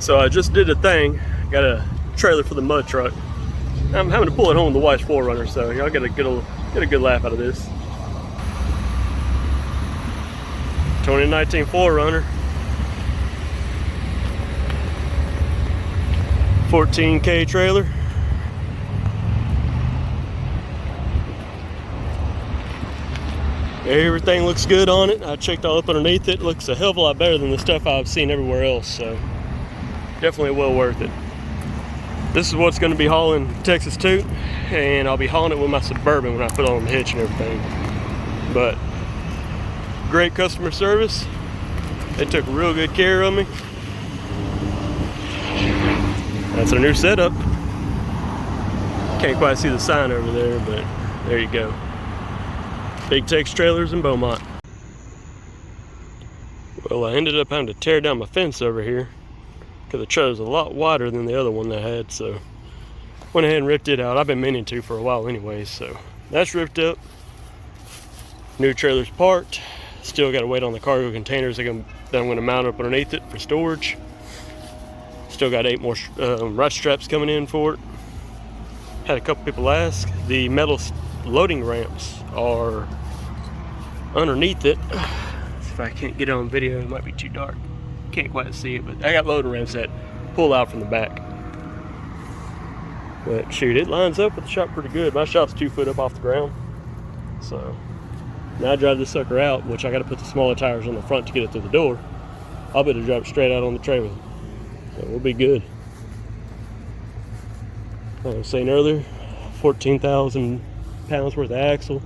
So I just did a thing. Got a trailer for the mud truck. I'm having to pull it home with the wife's 4Runner, so y'all get a good laugh out of this. 2019 4Runner. 14K trailer. Everything looks good on it. I checked all up underneath it. Looks a hell of a lot better than the stuff I've seen everywhere else, so definitely well worth it. This is what's going to be hauling Texas Toot, and I'll be hauling it with my Suburban when I put on the hitch and everything. But great customer service. They took real good care of me. That's our new setup. Can't quite see the sign over there, but there you go. Big Tex Trailers in Beaumont. Well, I ended up having to tear down my fence over here because the trailer's a lot wider than the other one I had, so went ahead and ripped it out. I've been meaning to for a while anyway, so that's ripped up. New trailer's parked. Still got to wait on the cargo containers that I'm going to mount up underneath it for storage. Still got 8 more rod straps coming in for it. Had a couple people ask. The metal loading ramps are underneath it. If I can't get it on video, it might be too dark. Can't quite see it, but I got loading ramps that pull out from the back. But shoot, it lines up with the shop pretty good. My shop's 2 foot up off the ground. So now I drive this sucker out, which I got to put the smaller tires on the front to get it through the door. I'll be able to drive it straight out on the trailer. So we'll be good. Like I was saying earlier, 14,000 pounds worth of axle.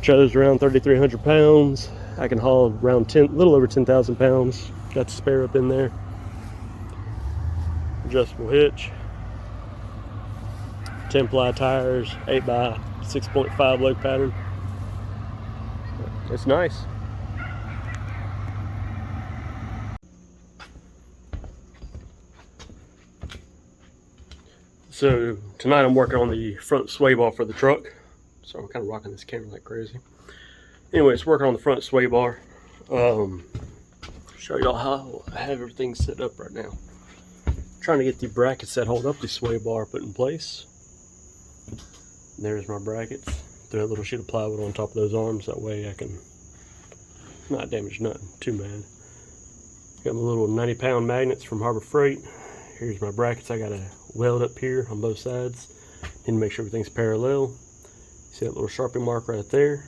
Trailer's around 3,300 pounds. I can haul around a little over 10,000 pounds. Got the spare up in there. Adjustable hitch. 10-ply tires, 8x6.5 lug pattern. It's nice. So tonight I'm working on the front sway bar for the truck. So I'm kind of rocking this camera like crazy. Anyways, working on the front sway bar. Show y'all how I have everything set up right now. Trying to get the brackets that hold up the sway bar put in place. And there's my brackets. Throw a little sheet of plywood on top of those arms. That way I can not damage nothing too bad. Got my little 90-pound magnets from Harbor Freight. Here's my brackets. I got a weld up here on both sides. Need to make sure everything's parallel. See that little Sharpie mark right there?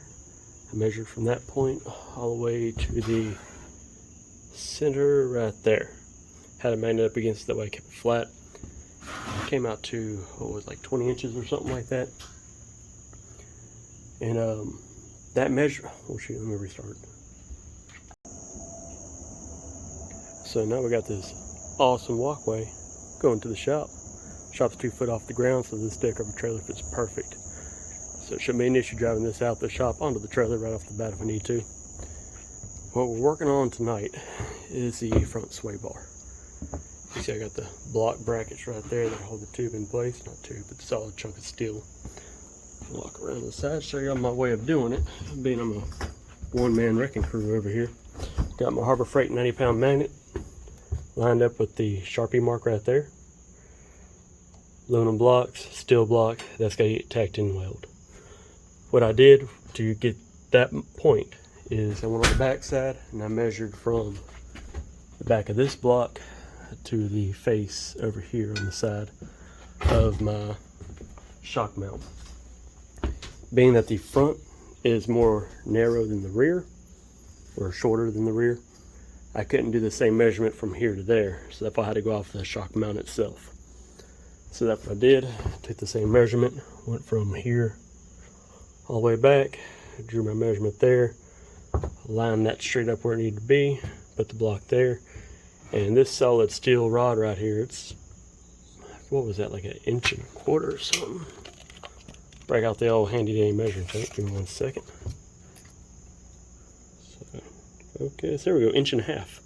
I measured from that point all the way to the center right there. Had a magnet up against it, that way I kept it flat. Came out to, what was it, like 20 inches or something like that. And that measure, oh shoot, let me restart. So now we got this awesome walkway going to the shop. Shop's 2 foot off the ground, so this deck of a trailer fits perfect. So it shouldn't be an issue driving this out the shop onto the trailer right off the bat if we need to. What we're working on tonight is the front sway bar. You see I got the block brackets right there that hold the tube in place. Not tube, but the solid chunk of steel. Walk around the side, show you my way of doing it. Being I'm a one-man wrecking crew over here. Got my Harbor Freight 90-pound magnet lined up with the Sharpie mark right there. Aluminum blocks, steel block, that's got to get tacked in weld. What I did to get that point is I went on the back side and I measured from the back of this block to the face over here on the side of my shock mount. Being that the front is more narrow than the rear, or shorter than the rear, I couldn't do the same measurement from here to there, so that's why I had to go off the shock mount itself. So that's what I did. Took the same measurement, went from here all the way back, drew my measurement there, lined that straight up where it needed to be, put the block there, and this solid steel rod right here, it's, what was that, like 1.25 inches or something. Break out the old handy dandy measuring tape, give me 1 second. So, okay, so there we go, 1.5 inches.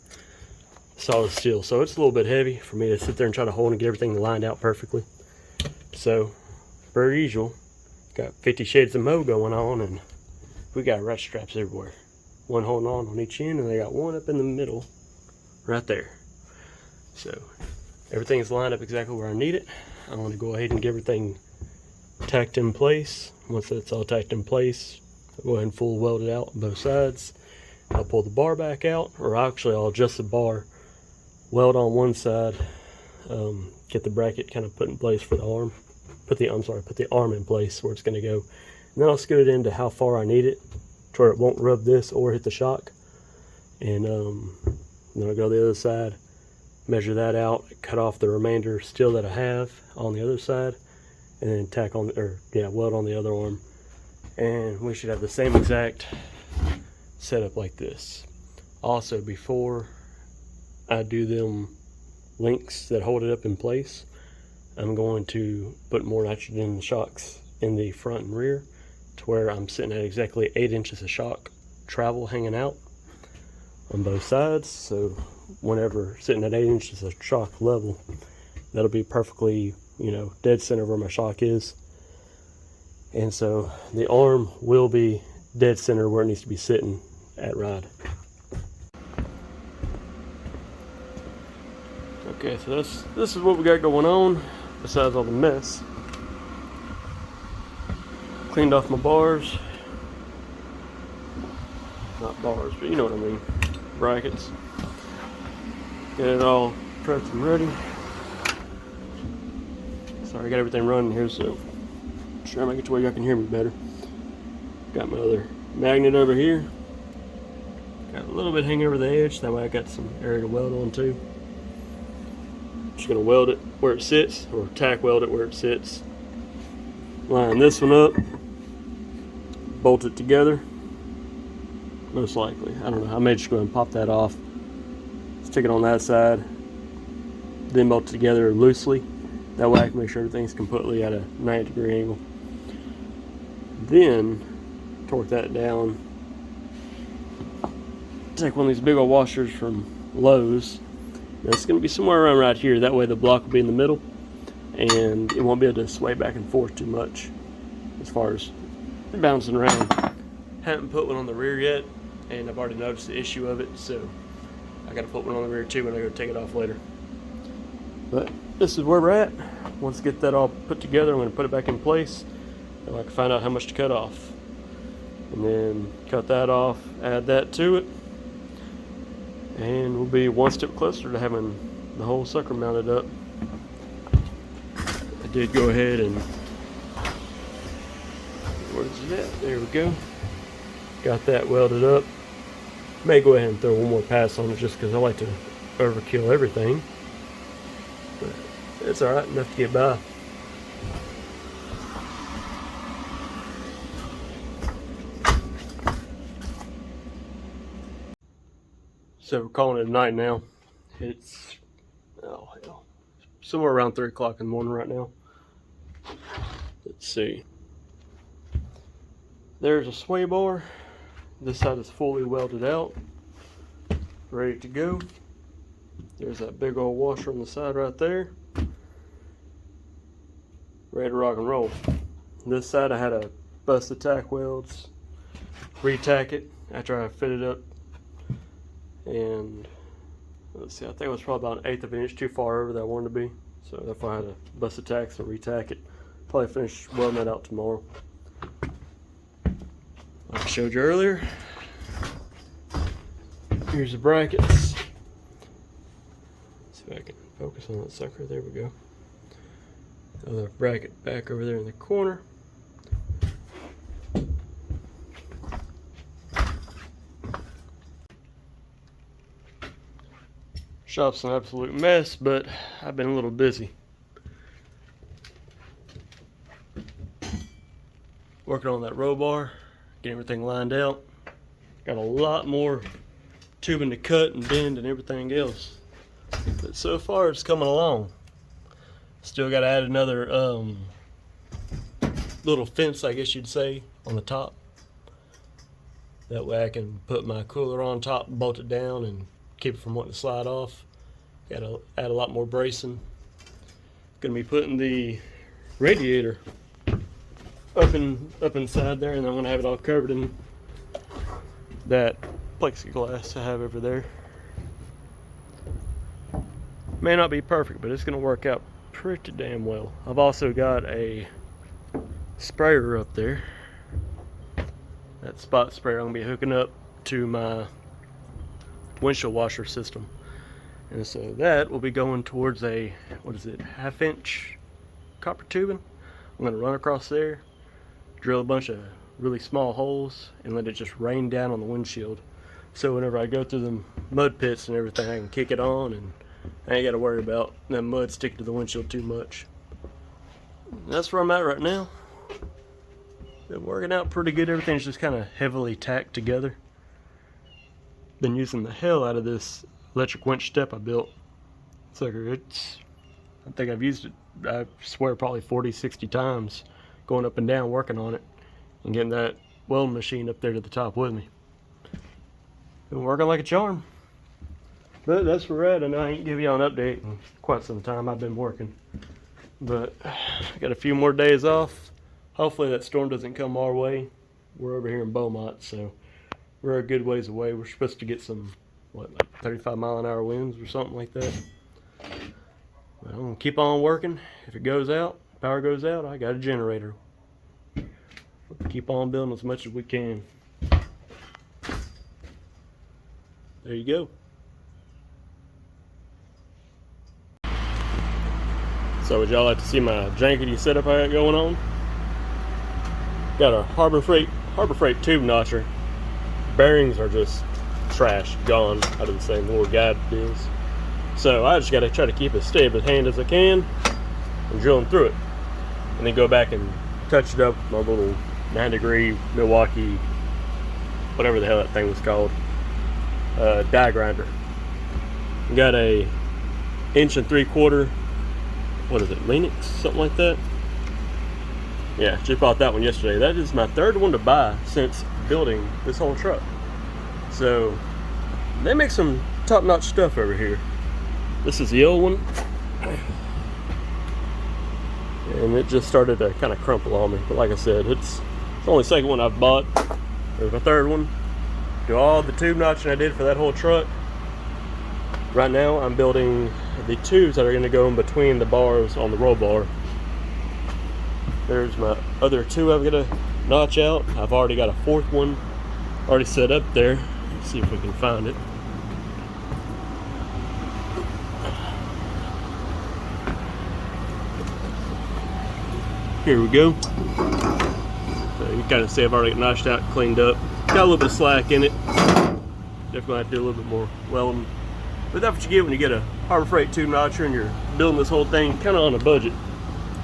Solid steel, so it's a little bit heavy for me to sit there and try to hold and get everything lined out perfectly. So, per usual, got 50 shades of mow going on, and we got rut straps everywhere. One holding on each end, and they got one up in the middle, right there. So everything's lined up exactly where I need it. I'm going to go ahead and get everything tacked in place. Once that's all tacked in place, I'll go ahead and full weld it out on both sides. I'll pull the bar back out, or actually I'll adjust the bar, weld on one side, get the bracket kind of put in place for the arm. Put the arm in place where it's going to go. And then I'll scoot it into how far I need it to where it won't rub this or hit the shock. And then I'll go to the other side, measure that out, cut off the remainder steel that I have on the other side, and then tack on, weld on the other arm. And we should have the same exact setup like this. Also, before I do them links that hold it up in place, I'm going to put more nitrogen shocks in the front and rear to where I'm sitting at exactly 8 inches of shock travel hanging out on both sides. So whenever sitting at 8 inches of shock level, that'll be perfectly, dead center where my shock is. And so the arm will be dead center where it needs to be sitting at ride. Okay, so this is what we got going on, besides all the mess. Cleaned off my bars. Not bars, but you know what I mean. Brackets. Get it all prepped and ready. Sorry, I got everything running here, so try to make it to where y'all can hear me better. Got my other magnet over here. Got a little bit hanging over the edge, that way I got some area to weld on too. Just gonna weld it where it sits, or tack weld it where it sits. Line this one up, bolt it together. Most likely, I don't know. I may just go and pop that off. Stick it on that side, then bolt it together loosely. That way I can make sure everything's completely at a 90-degree angle. Then torque that down. Take one of these big old washers from Lowe's. Now it's going to be somewhere around right here. That way the block will be in the middle, and it won't be able to sway back and forth too much as far as bouncing around. Haven't put one on the rear yet, and I've already noticed the issue of it, so I got to put one on the rear too when I go take it off later. But this is where we're at. Once I get that all put together, I'm going to put it back in place, and I can find out how much to cut off. And then cut that off, add that to it, and we'll be one step closer to having the whole sucker mounted up. I did go ahead and, where's it at? There we go. Got that welded up. May go ahead and throw one more pass on it just because I like to overkill everything. But it's alright, enough to get by. So we're calling it a night now. It's, oh hell, somewhere around 3 o'clock in the morning right now. Let's see. There's a sway bar. This side is fully welded out, ready to go. There's that big old washer on the side right there. Ready to rock and roll. This side I had to bust the tack welds, re-tack it after I fit it up. And let's see, I think it was probably about 1/8 of an inch too far over that I wanted to be. So therefore I had to bust the tacks and re-tack it. Probably finish welding that out tomorrow. Like I showed you earlier, here's the brackets. See if I can focus on that sucker. There we go. Another bracket back over there in the corner. Shop's an absolute mess, but I've been a little busy. Working on that row bar, getting everything lined out. Got a lot more tubing to cut and bend and everything else. But so far it's coming along. Still got to add another little fence, I guess you'd say, on the top. That way I can put my cooler on top, bolt it down, and keep it from wanting to slide off. Got to add a lot more bracing. Going to be putting the radiator up inside there, and I'm going to have it all covered in that plexiglass I have over there. May not be perfect, but it's going to work out pretty damn well. I've also got a sprayer up there. That spot sprayer I'm going to be hooking up to my windshield washer system. And so that will be going towards a, what is it, 1/2 inch copper tubing. I'm going to run across there, drill a bunch of really small holes, and let it just rain down on the windshield. So whenever I go through the mud pits and everything, I can kick it on and I ain't got to worry about that mud sticking to the windshield too much. That's where I'm at right now. Been working out pretty good. Everything's just kind of heavily tacked together. Been using the hell out of this electric winch step I built. I think I've used it, I swear, probably 40-60 times, going up and down working on it and getting that welding machine up there to the top with me. Been working like a charm. But that's where we're at, and I ain't give y'all an update in quite some time. I've been working. But I got a few more days off. Hopefully that storm doesn't come our way. We're over here in Beaumont, so we're a good ways away. We're supposed to get some, what, like 35-mile-an-hour winds or something like that. But I'm gonna keep on working. If it goes out, power goes out, I got a generator. We'll keep on building as much as we can. There you go. So would y'all like to see my jankety setup I got going on? Got a Harbor Freight tube notcher. Bearings are just trash, gone out of the same little guide deals. So I just got to try to keep as stable at hand as I can and drill them through it. And then go back and touch it up with my little 9-degree Milwaukee, whatever the hell that thing was called, die grinder. Got a 1 3/4, what is it, Linux, something like that. Yeah, just bought that one yesterday. That is my 3rd one to buy since building this whole truck. So they make some top-notch stuff over here. This is the old one, and it just started to kind of crumple on me. But like I said, it's the only 2nd one I've bought. There's my 3rd one. Do all the tube notching I did for that whole truck. Right now I'm building the tubes that are going to go in between the bars on the roll bar. There's my other 2 I've got to notch out. I've already got a 4th one already set up there. Let's see if we can find it. Here we go. So you kind of see I've already got notched out, cleaned up. Got a little bit of slack in it. Definitely have to do a little bit more welding. But that's what you get when you get a Harbor Freight tube notcher and you're building this whole thing kind of on a budget,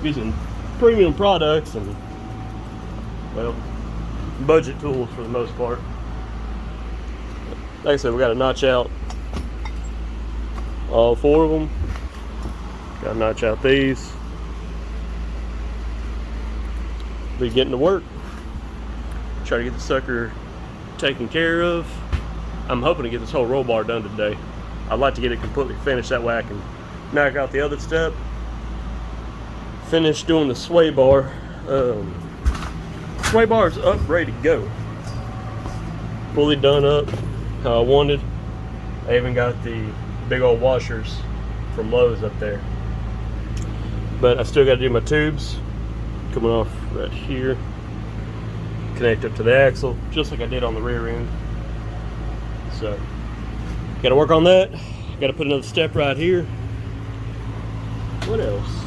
using premium products and, well, budget tools for the most part. Like I said, we got to notch out all 4 of them. Got to notch out these. Be getting to work. Try to get the sucker taken care of. I'm hoping to get this whole roll bar done today. I'd like to get it completely finished, that way I can knock out the other step. Finish doing the sway bar. Sway bar is up, ready to go. Fully done up how I wanted. I even got the big old washers from Lowe's up there. But I still got to do my tubes coming off right here. Connect up to the axle, just like I did on the rear end. So, got to work on that. Got to put another step right here. What else?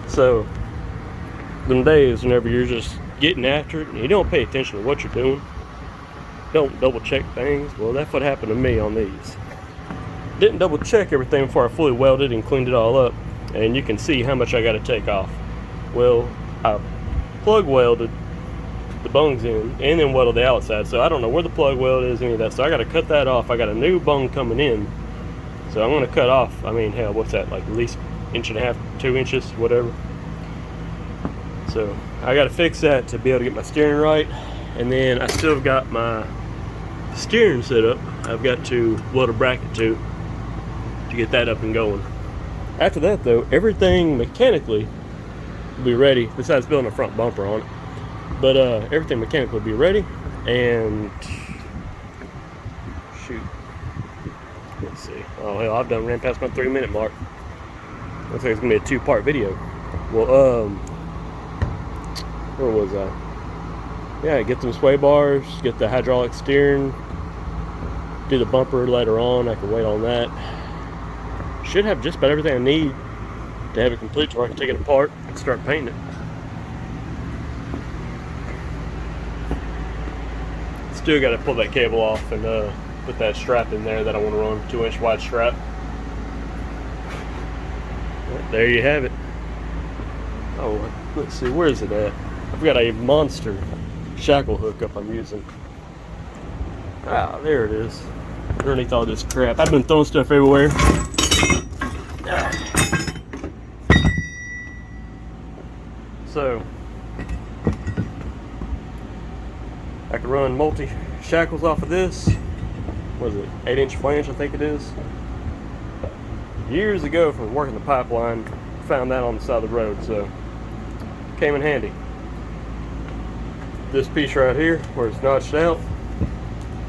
So, them days whenever you're just getting after it and you don't pay attention to what you're doing, don't double check things. Well, that's what happened to me on these. Didn't double check everything before I fully welded and cleaned it all up, and you can see how much I got to take off. Well, I plug welded the bungs in and then welded the outside, so I don't know where the plug weld is, any of that, so I got to cut that off. I got a new bung coming in, so I'm going to cut off, I mean, hell, what's that, like at least 1.5 inches, 2 inches, whatever. So I got to fix that to be able to get my steering right, and then I still got my steering set up. I've got to weld a bracket to get that up and going. After that though, everything mechanically will be ready, besides building a front bumper on it. But everything mechanically will be ready, and shoot, Let's see. Oh hell, I've ran past my 3-minute mark. Looks like it's gonna be a 2-part video. Well, where was I? Yeah, get them sway bars, get the hydraulic steering, do the bumper later on. I can wait on that. Should have just about everything I need to have it complete so I can take it apart and start painting it. Still got to pull that cable off and put that strap in there that I want to run, 2-inch wide strap. There you have it. Oh, let's see, where is it at? I've got a monster shackle hookup I'm using. Ah, there it is. Underneath all this crap. I've been throwing stuff everywhere. So, I could run multi shackles off of this. What is it? 8-inch flange, I think it is. Years ago from working the pipeline, found that on the side of the road, so came in handy. This piece right here, where it's notched out,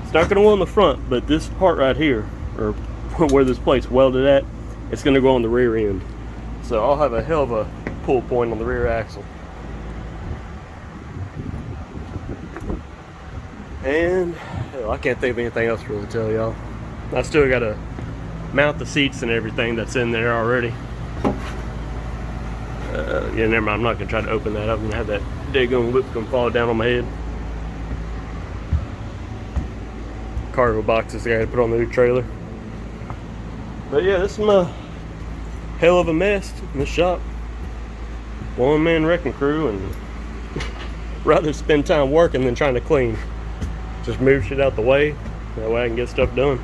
it's not going to go on the front, but this part right here, or where this plate's welded at, it's going to go on the rear end. So I'll have a hell of a pull point on the rear axle. And hell, I can't think of anything else to really tell y'all. I still got to mount the seats and everything that's in there already. Yeah, never mind. I'm not going to try to open that up. I'm going to have that daggone loop going to fall down on my head. Cargo boxes I got to put on the new trailer. But yeah, this is my hell of a mess in the shop. 1-man wrecking crew, and rather spend time working than trying to clean. Just move shit out the way. That way I can get stuff done.